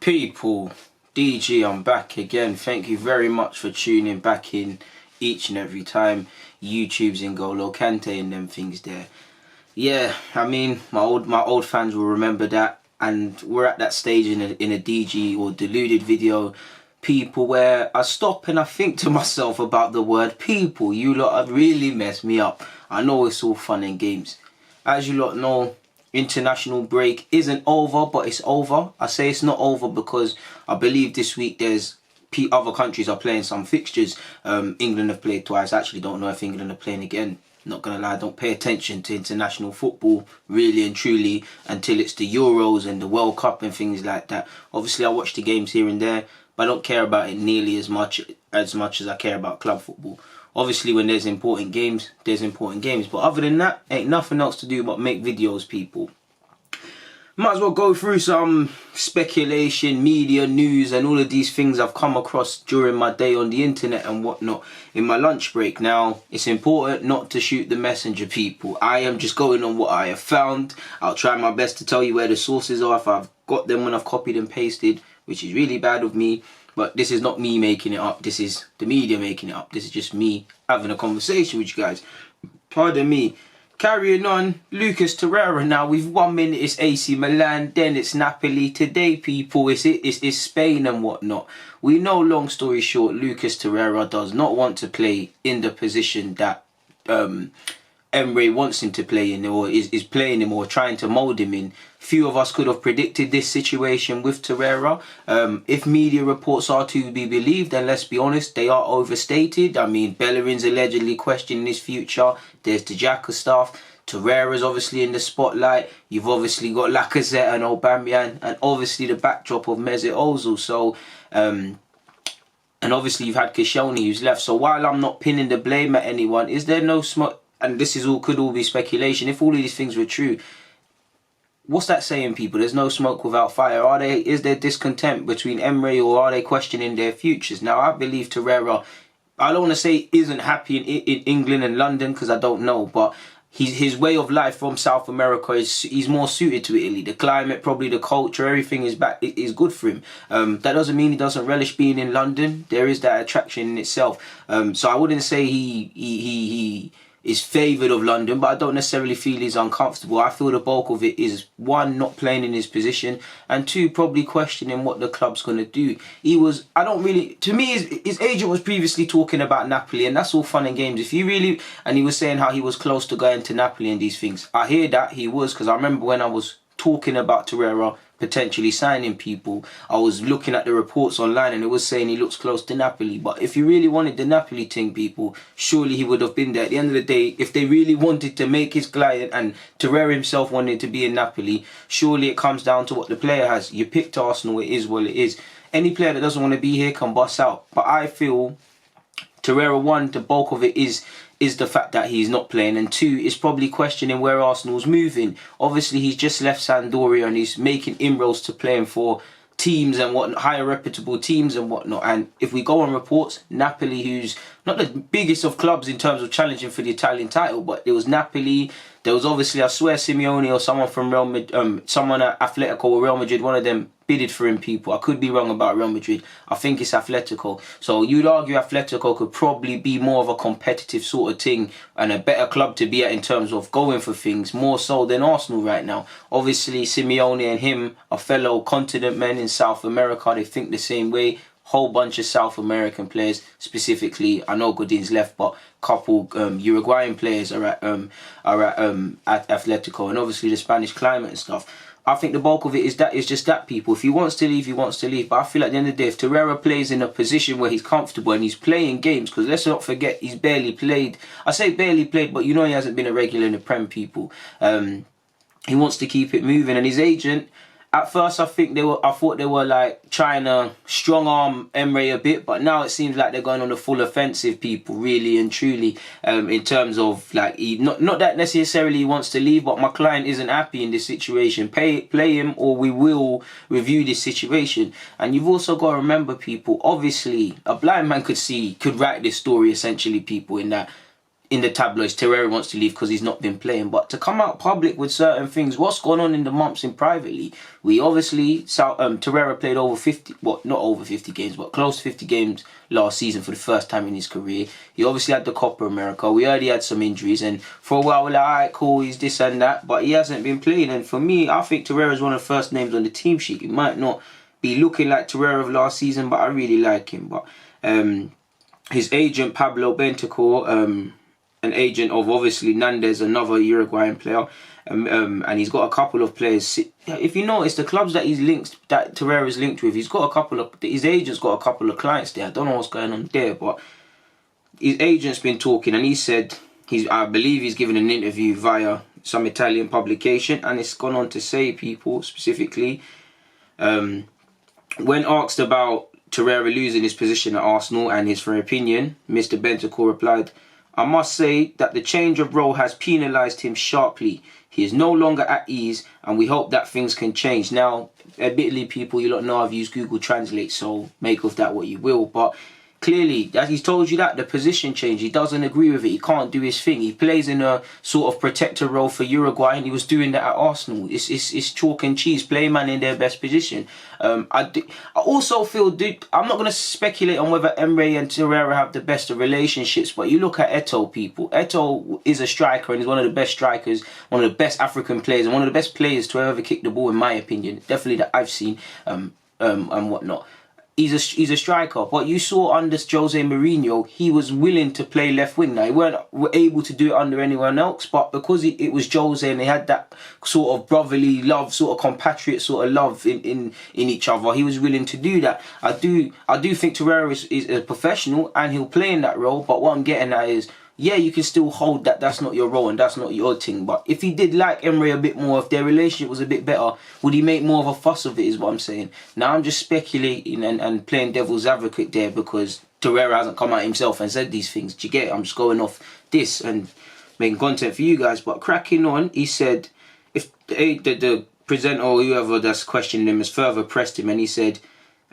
People, DG, I'm back again. Thank you very much for tuning back in each and every time. YouTube's in Golo Kante and them things there. Yeah, I mean, my old fans will remember that, and we're at that stage in a DG or Deluded video, people, where I stop and I think to myself about the word people. You lot have really messed me up. I know it's all fun and games. As you lot know, international break isn't over, but it's over. I say it's not over because I believe this week there's other countries are playing some fixtures. England have played twice. I actually don't know if England are playing again. Not gonna lie, I don't pay attention to international football really and truly until it's the Euros and the World Cup and things like that. Obviously I watch the games here and there, but I don't care about it nearly as much as I care about club football. Obviously when there's important games, there's important games. But other than that, ain't nothing else to do but make videos, people. Might as well go through some speculation, media, news and all of these things I've come across during my day on the internet and whatnot in my lunch break. Now, it's important not to shoot the messenger, people. I am just going on what I have found. I'll try my best to tell you where the sources are if I've got them when I've copied and pasted, which is really bad of me. But this is not me making it up. This is the media making it up. This is just me having a conversation with you guys. Pardon me. Carrying on, Lucas Torreira now. With 1 minute it's AC Milan, then it's Napoli. Today, people, it's Spain and whatnot. We know, long story short, Lucas Torreira does not want to play in the position that Emery wants him to play in, or is playing him or trying to mould him in. Few of us could have predicted this situation with Torreira. If media reports are to be believed, then let's be honest, they are overstated. I mean, Bellerin's allegedly questioning his future. There's the Xhaka stuff. Torreira's obviously in the spotlight. You've obviously got Lacazette and Aubameyang, and obviously the backdrop of Mesut Ozil. So, and obviously you've had Koscielny who's left. So while I'm not pinning the blame at anyone, is there no smoke? And this is all could all be speculation. If all of these things were true, what's that saying, people? There's no smoke without fire. Is there discontent between Emery, or are they questioning their futures? Now, I believe Torreira, I don't want to say isn't happy in England and London, because I don't know, but his way of life from South America he's more suited to Italy. The climate, probably the culture, everything is good for him. That doesn't mean he doesn't relish being in London. There is that attraction in itself. So I wouldn't say he is favoured of London, but I don't necessarily feel he's uncomfortable. I feel the bulk of it is, one, not playing in his position, and two, probably questioning what the club's going to do. To me, his agent was previously talking about Napoli, and that's all fun and games. And he was saying how he was close to going to Napoli and these things. I hear that he was, because I remember when I was talking about Torreira potentially signing people, I was looking at the reports online and it was saying he looks close to Napoli. But if he really wanted the Napoli thing, people, surely he would have been there. At the end of the day, if they really wanted to make his client, and Torreira himself wanted to be in Napoli, surely it comes down to what the player has. You picked Arsenal, it is what it is. Any player that doesn't want to be here can bust out. But I feel Torreira, one, the bulk of it is the fact that he's not playing, and two, is probably questioning where Arsenal's moving. Obviously, he's just left Sampdoria and he's making inroads to playing for teams and whatnot, higher reputable teams and whatnot. And if we go on reports, Napoli, who's not the biggest of clubs in terms of challenging for the Italian title, but there was Napoli. There was obviously, I swear, Simeone or someone from Real Madrid, someone at Atletico or Real Madrid, one of them bidded for him, people. I could be wrong about Real Madrid. I think it's Atletico. So you'd argue Atletico could probably be more of a competitive sort of thing and a better club to be at in terms of going for things, more so than Arsenal right now. Obviously, Simeone and him are fellow continent men in South America. They think the same way. Whole bunch of South American players, specifically, I know Godin's left, but couple Uruguayan players are at Atletico, and obviously the Spanish climate and stuff. I think the bulk of it is just that, people. If he wants to leave, he wants to leave. But I feel at the end of the day, if Torreira plays in a position where he's comfortable and he's playing games, because let's not forget he's barely played. I say barely played, but you know he hasn't been a regular in the Prem, people. He wants to keep it moving, and his agent, at first, I thought they were like trying to strong arm Emery a bit, but now it seems like they're going on the full offensive, people, really and truly. In terms of like, not that necessarily he wants to leave, but my client isn't happy in this situation. Play him, or we will review this situation. And you've also got to remember, people. Obviously, a blind man could write this story essentially, people. In that in the tabloids, Torreira wants to leave because he's not been playing. But to come out public with certain things, what's gone on in the months in privately? We obviously, Torreira played over 50, well, not over 50 games, but close to 50 games last season for the first time in his career. He obviously had the Copa America. We heard he had some injuries, and for a while we're like, alright, cool, he's this and that, but he hasn't been playing. And for me, I think Torreira is one of the first names on the team sheet. He might not be looking like Torreira of last season, but I really like him. But his agent, Pablo Bentancur, an agent of obviously Nandes, another Uruguayan player, and he's got a couple of players. If you notice, the clubs that that Torreira's linked with, his agent's got a couple of clients there. I don't know what's going on there, but his agent's been talking, and he said I believe he's given an interview via some Italian publication, and it's gone on to say, people specifically, when asked about Torreira losing his position at Arsenal and his fair opinion, Mr. Bentancur replied, "I must say that the change of role has penalised him sharply. He is no longer at ease, and we hope that things can change." Now, admittedly, people, you lot know I've used Google Translate, so make of that what you will. But clearly, as he's told you that, the position change, he doesn't agree with it. He can't do his thing. He plays in a sort of protector role for Uruguay, and he was doing that at Arsenal. It's chalk and cheese. Play man in their best position. I also feel, I'm not going to speculate on whether Emery and Torreira have the best of relationships, but you look at Eto'o, people. Eto'o is a striker, and he's one of the best strikers, one of the best African players, and one of the best players to ever kick the ball, in my opinion. Definitely that I've seen, and whatnot. He's a striker, but you saw under Jose Mourinho, he was willing to play left wing. Now, he weren't able to do it under anyone else, but because it was Jose and they had that sort of brotherly love, sort of compatriot sort of love in each other, he was willing to do that. I do think Torreira is a professional and he'll play in that role, but what I'm getting at is, yeah, you can still hold that that's not your role and that's not your thing. But if he did like Emery a bit more, if their relationship was a bit better, would he make more of a fuss of it, is what I'm saying. Now I'm just speculating and playing devil's advocate there because Torreira hasn't come out himself and said these things. Do you get it? I'm just going off this and making content for you guys. But cracking on, he said, if the presenter or whoever that's questioning him has further pressed him, and he said,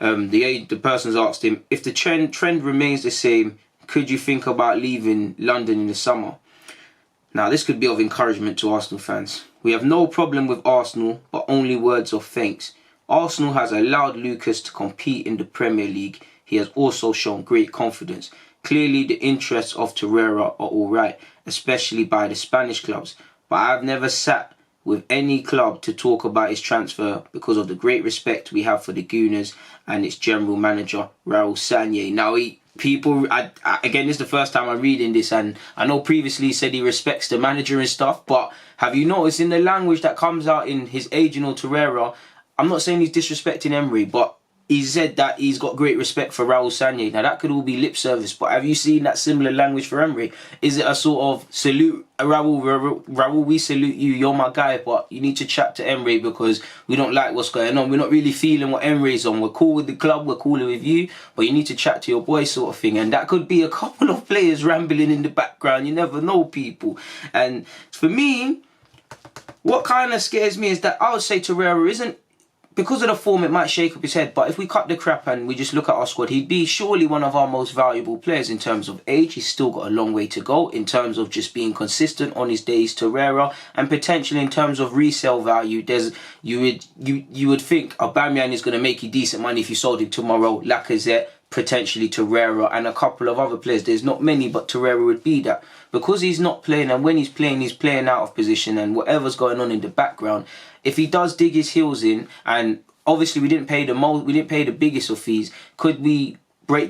the person's asked him, if the trend remains the same, could you think about leaving London in the summer? Now, this could be of encouragement to Arsenal fans. We have no problem with Arsenal, but only words of thanks. Arsenal has allowed Lucas to compete in the Premier League. He has also shown great confidence. Clearly, the interests of Torreira are all right, especially by the Spanish clubs. But I've never sat with any club to talk about his transfer because of the great respect we have for the Gooners and its general manager, Raul Sanllehi. Now, again, this is the first time I'm reading this, and I know previously he said he respects the manager and stuff, but have you noticed in the language that comes out in his agent or Torreira, I'm not saying he's disrespecting Emery, but he said that he's got great respect for Raul Sanllehi. Now, that could all be lip service, but have you seen that similar language for Emery? Is it a sort of salute, Raul, we salute you, you're my guy, but you need to chat to Emery because we don't like what's going on. We're not really feeling what Emery's on. We're cool with the club, we're cool with you, but you need to chat to your boy sort of thing. And that could be a couple of players rambling in the background. You never know, people. And for me, what kind of scares me is that I would say Torreira isn't, because of the form, it might shake up his head, but if we cut the crap and we just look at our squad, he'd be surely one of our most valuable players in terms of age. He's still got a long way to go in terms of just being consistent on his days, Torreira, and potentially in terms of resale value. You would think Aubameyang is going to make you decent money if you sold him tomorrow. Lacazette, potentially Torreira, and a couple of other players. There's not many, but Torreira would be that. Because he's not playing, and when he's playing out of position, and whatever's going on in the background, if he does dig his heels in, and obviously we didn't pay the biggest of fees, could we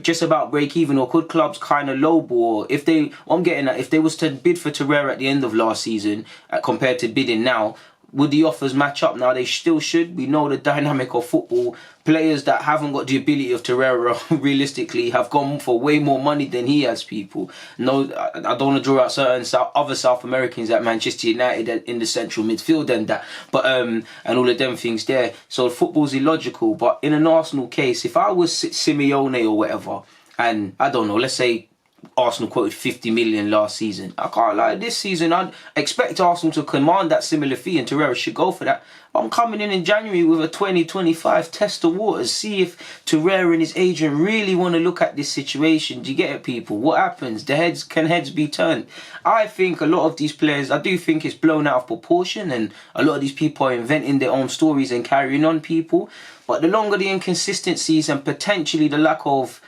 just about break even, or could clubs kind of lowball? If they was to bid for Torreira at the end of last season compared to bidding now, would the offers match up? Now, they still should. We know the dynamic of football. Players that haven't got the ability of Torreira, realistically, have gone for way more money than he has, people. No, I don't want to draw out certain other South Americans at Manchester United in the central midfield and that. But and all of them things there. So football's illogical. But in an Arsenal case, if I was Simeone or whatever, and I don't know, let's say Arsenal quoted 50 million last season. I can't lie, this season I'd expect Arsenal to command that similar fee and Torreira should go for that. I'm coming in January with a 2025 test the waters, see if Torreira and his agent really want to look at this situation. Do you get it, people? What happens? Can heads be turned? I think a lot of these players, I do think it's blown out of proportion, and a lot of these people are inventing their own stories and carrying on, people. But the longer the inconsistencies and potentially the lack of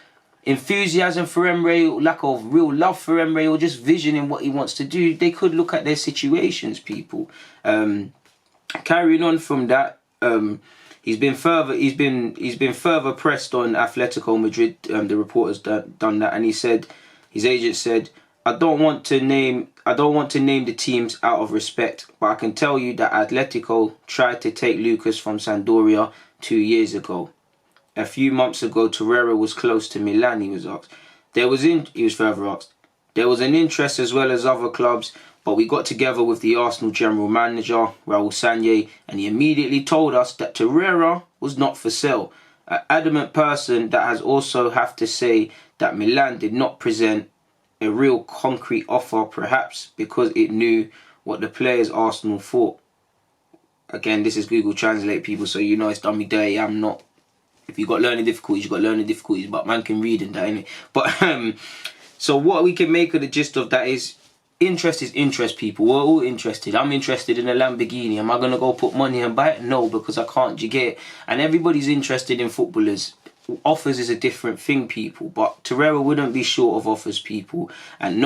enthusiasm for Emery, lack of real love for Emery, or just vision in what he wants to do, they could look at their situations, people. Carrying on from that, he's been further pressed on Atletico Madrid. The reporter's done that, and his agent said, I don't want to name the teams out of respect, but I can tell you that Atletico tried to take Lucas from Sampdoria 2 years ago. A few months ago, Torreira was close to Milan, he was asked. He was further asked. There was an interest as well as other clubs, but we got together with the Arsenal general manager, Raul Sanllehi, and he immediately told us that Torreira was not for sale. An adamant person that has also have to say that Milan did not present a real concrete offer, perhaps because it knew what the players Arsenal thought. Again, this is Google Translate, people, so you know it's done me dirty. I'm not... If you've got learning difficulties, you've got learning difficulties, but man can read and that, innit? But, so what we can make of the gist of that is interest, people. We're all interested. I'm interested in a Lamborghini. Am I going to go put money and buy it? No, because I can't. You get it? And everybody's interested in footballers. Offers is a different thing, people. But Torreira wouldn't be short of offers, people. And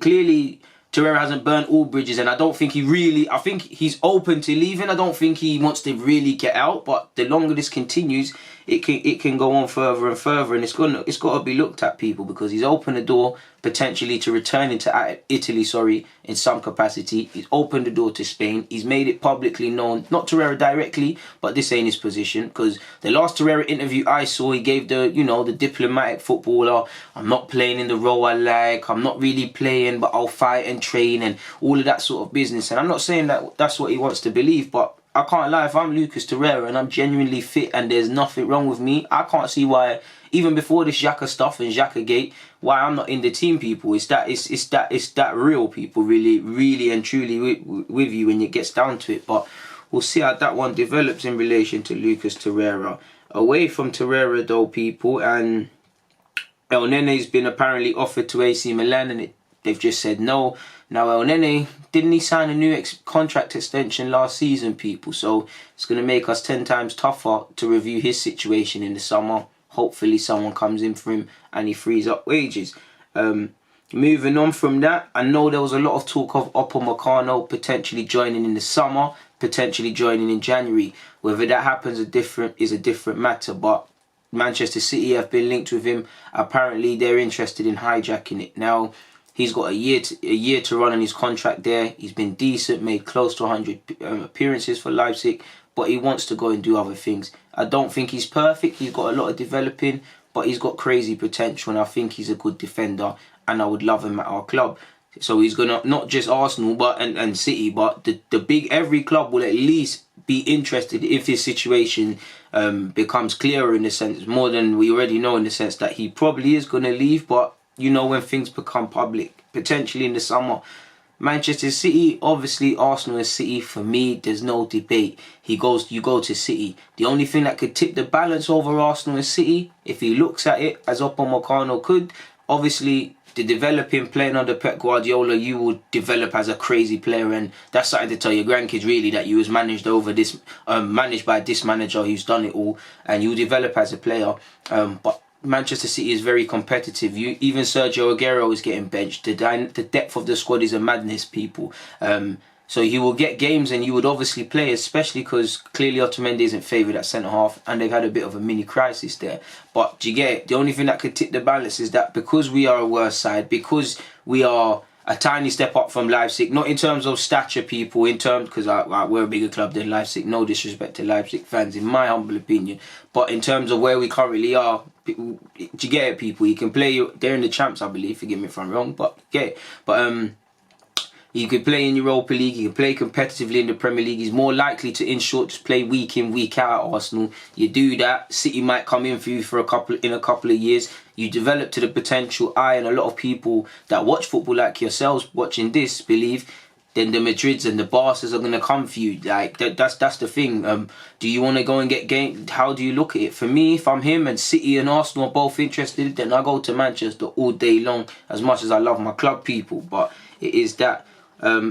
clearly... Torreira hasn't burnt all bridges, and I think he's open to leaving. I don't think he wants to really get out, but the longer this continues, it can go on further and further, and it's got to be looked at, people, because he's opened the door potentially to returning to Italy, in some capacity. He's opened the door to Spain. He's made it publicly known, not Torreira directly, but this ain't his position, because the last Torreira interview I saw, he gave the diplomatic footballer, I'm not playing in the role I like, I'm not really playing, but I'll fight and train and all of that sort of business. And I'm not saying that that's what he wants to believe, but I can't lie, if I'm Lucas Torreira and I'm genuinely fit and there's nothing wrong with me, I can't see why, even before this Xhaka stuff and Xhaka gate, why I'm not in the team, people. It's that real, people, really and truly with you when it gets down to it. But we'll see how that one develops in relation to Lucas Torreira. Away from Torreira though, people, and El Nene's been apparently offered to AC Milan, and they've just said no. Now El Nene, didn't he sign a new contract extension last season, people? So it's going to make us 10 times tougher to review his situation in the summer. Hopefully someone comes in for him and he frees up wages. Moving on from that, I know there was a lot of talk of Upamecano potentially joining in the summer, potentially joining in January. Whether that happens is a different matter, but Manchester City have been linked with him. Apparently they're interested in hijacking it. Now, he's got a year to run on his contract there. He's been decent, made close to 100 appearances for Leipzig, but he wants to go and do other things. I don't think he's perfect. He's got a lot of developing, but he's got crazy potential, and I think he's a good defender, and I would love him at our club. So he's gonna, not just Arsenal and City, but every club will at least be interested if his situation becomes clearer, in the sense, more than we already know, in the sense that he probably is gonna leave, but you know, when things become public, potentially in the summer. Manchester City, obviously Arsenal and City, for me, there's no debate. You go to City. The only thing that could tip the balance over Arsenal and City, if he looks at it as Upamecano could, obviously the developing, playing under Pep Guardiola, you would develop as a crazy player, and that's something to tell your grandkids, really, that you was managed by this manager who's done it all, and you develop as a player. But Manchester City is very competitive. Even Sergio Aguero is getting benched. The depth of the squad is a madness, people. So he will get games and you would obviously play, especially because clearly Otamendi isn't favoured at centre-half and they've had a bit of a mini crisis there. But do you get it? The only thing that could tip the balance is that because we are a worse side, because we are a tiny step up from Leipzig, not in terms of stature, people, in terms, because we're a bigger club than Leipzig, no disrespect to Leipzig fans, in my humble opinion, but in terms of where we currently are, do you get it, people? You can play, they're in the champs, I believe, forgive me if I'm wrong, but get it. But He could play in Europa League. He can play competitively in the Premier League. He's more likely to, in short, just play week in, week out at Arsenal. You do that, City might come in for you for a couple of years. You develop to the potential. I and a lot of people that watch football like yourselves watching this believe then the Madrids and the Barca's are going to come for you. Like, that's the thing. Do you want to go and get game? How do you look at it? For me, if I'm him and City and Arsenal are both interested, then I go to Manchester all day long, as much as I love my club people. But it is that.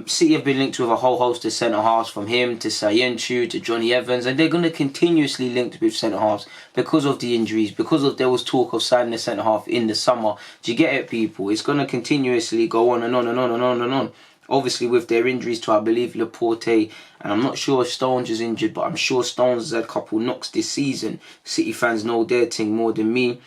City have been linked with a whole host of centre-halves, from him to Sayenchu to Johnny Evans, and they're going to continuously linked with centre-halves because of the injuries, because of there was talk of signing a centre-half in the summer. Do you get it, people? It's going to continuously go on and on and on and on and on. Obviously, with their injuries to, I believe, Laporte, and I'm not sure if Stones is injured, but I'm sure Stones has had a couple knocks this season. City fans know their thing more than me.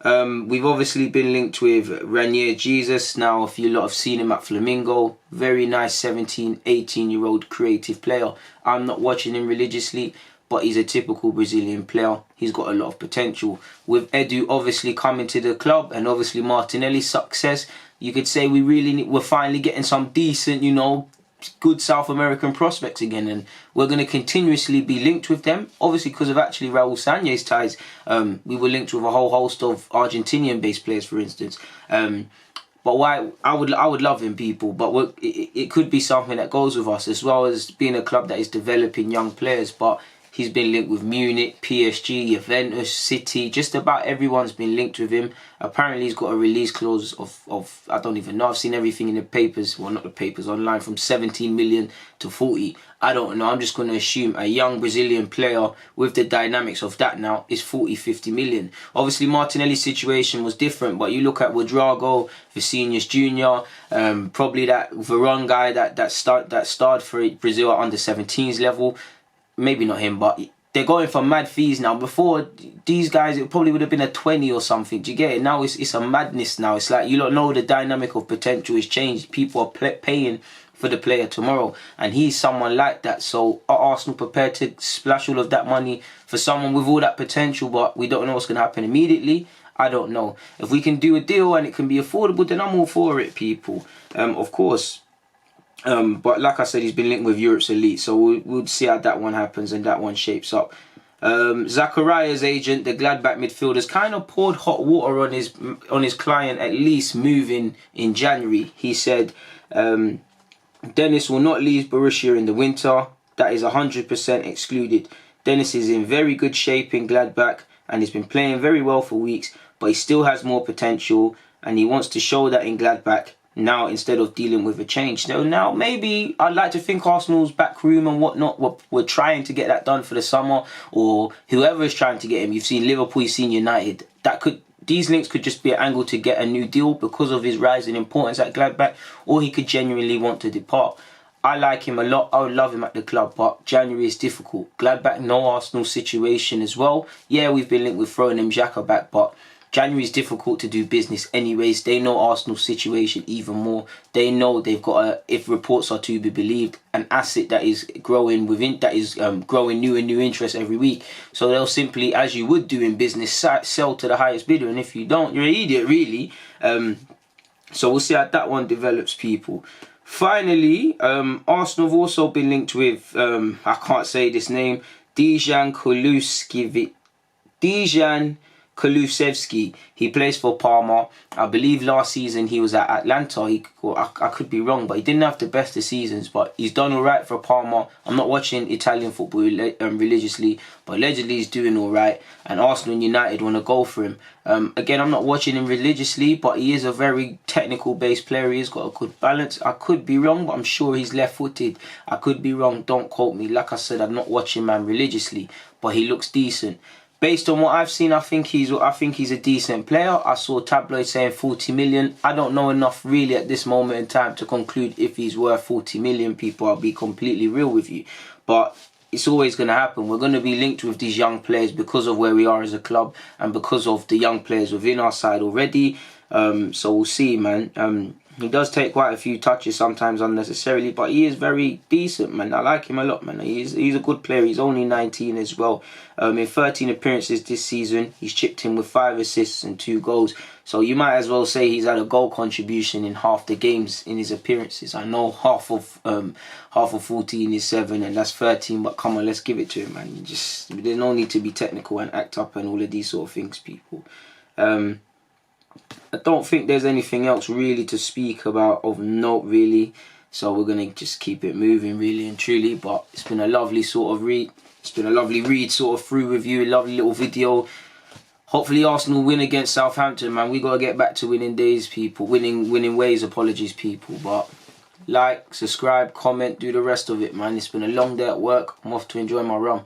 We've obviously been linked with Ranier Jesus. Now, if you lot have seen him at Flamengo, very nice 17, 18-year-old creative player. I'm not watching him religiously, but he's a typical Brazilian player. He's got a lot of potential. With Edu obviously coming to the club, and obviously Martinelli's success, you could say we're finally getting some decent, good South American prospects again, and we're going to continuously be linked with them. Obviously, because of actually Raul Sanye's ties, we were linked with a whole host of Argentinian-based players, for instance. But why I would love him, people. But it could be something that goes with us, as well as being a club that is developing young players. But he's been linked with Munich, PSG, Juventus, City. Just about everyone's been linked with him. Apparently, he's got a release clause of I don't even know. I've seen everything in the papers. Well, not the papers, online, from 17 million to 40. I don't know. I'm just going to assume a young Brazilian player with the dynamics of that now is 40, 50 million. Obviously, Martinelli's situation was different. But you look at Wadrago, Vicinius Jr., probably that Veron guy that starred for Brazil at under-17s level. Maybe not him, but they're going for mad fees now. Before, these guys, it probably would have been a 20 or something. Do you get it? Now it's a madness now. It's like, you don't know, the dynamic of potential has changed. People are paying for the player tomorrow, and he's someone like that. So are Arsenal prepared to splash all of that money for someone with all that potential, but we don't know what's going to happen immediately? I don't know. If we can do a deal and it can be affordable, then I'm all for it, people. Of course. But like I said, he's been linked with Europe's elite, so we'll see how that one happens and that one shapes up. Zachariah's agent, the Gladbach midfielder, has kind of poured hot water on his client, at least moving in January. He said Dennis will not leave Borussia in the winter. That is 100% excluded. Dennis is in very good shape in Gladbach and he's been playing very well for weeks, but he still has more potential and he wants to show that in Gladbach now, instead of dealing with a change. Now maybe I'd like to think Arsenal's back room and whatnot, we're trying to get that done for the summer, or whoever is trying to get him. You've seen Liverpool, you've seen United. These links could just be an angle to get a new deal because of his rise in importance at Gladbach, or he could genuinely want to depart. I like him a lot. I would love him at the club, but January is difficult. Gladbach, no Arsenal situation as well. Yeah, we've been linked with throwing him Xhaka back, but January is difficult to do business anyways. They know Arsenal's situation even more. They know they've got, if reports are to be believed, an asset that is growing growing new and new interest every week. So they'll simply, as you would do in business, sell to the highest bidder. And if you don't, you're an idiot, really. So we'll see how that one develops, people. Finally, Arsenal have also been linked with, I can't say this name, Dejan Kulusevski. He plays for Parma. I believe last season he was at Atlanta. I could be wrong, but he didn't have the best of seasons, but he's done alright for Parma. I'm not watching Italian football religiously, but allegedly he's doing alright, and Arsenal and United want to go for him. Again, I'm not watching him religiously, but he is a very technical based player. He's got a good balance. I could be wrong, but I'm sure he's left footed. I could be wrong, don't quote me. Like I said, I'm not watching man religiously, but he looks decent. Based on what I've seen, I think he's a decent player. I saw tabloids saying 40 million. I don't know enough really at this moment in time to conclude if he's worth 40 million, people. I'll be completely real with you. But it's always going to happen. We're going to be linked with these young players because of where we are as a club and because of the young players within our side already. So we'll see, man. He does take quite a few touches sometimes unnecessarily, but he is very decent, man. I like him a lot, man. He's a good player. He's only 19 as well. In 13 appearances this season, he's chipped in with 5 assists and 2 goals. So you might as well say he's had a goal contribution in half the games in his appearances. I know half of 14 is 7, and that's 13. But come on, let's give it to him, man. There's no need to be technical and act up and all of these sort of things, people. I don't think there's anything else really to speak about of note, really. So we're going to just keep it moving, really and truly. But it's been a lovely sort of read. It's been a lovely read sort of through with you. A lovely little video. Hopefully Arsenal win against Southampton, man. We got to get back to winning days, people. Winning ways, apologies, people. But like, subscribe, comment, do the rest of it, man. It's been a long day at work. I'm off to enjoy my run.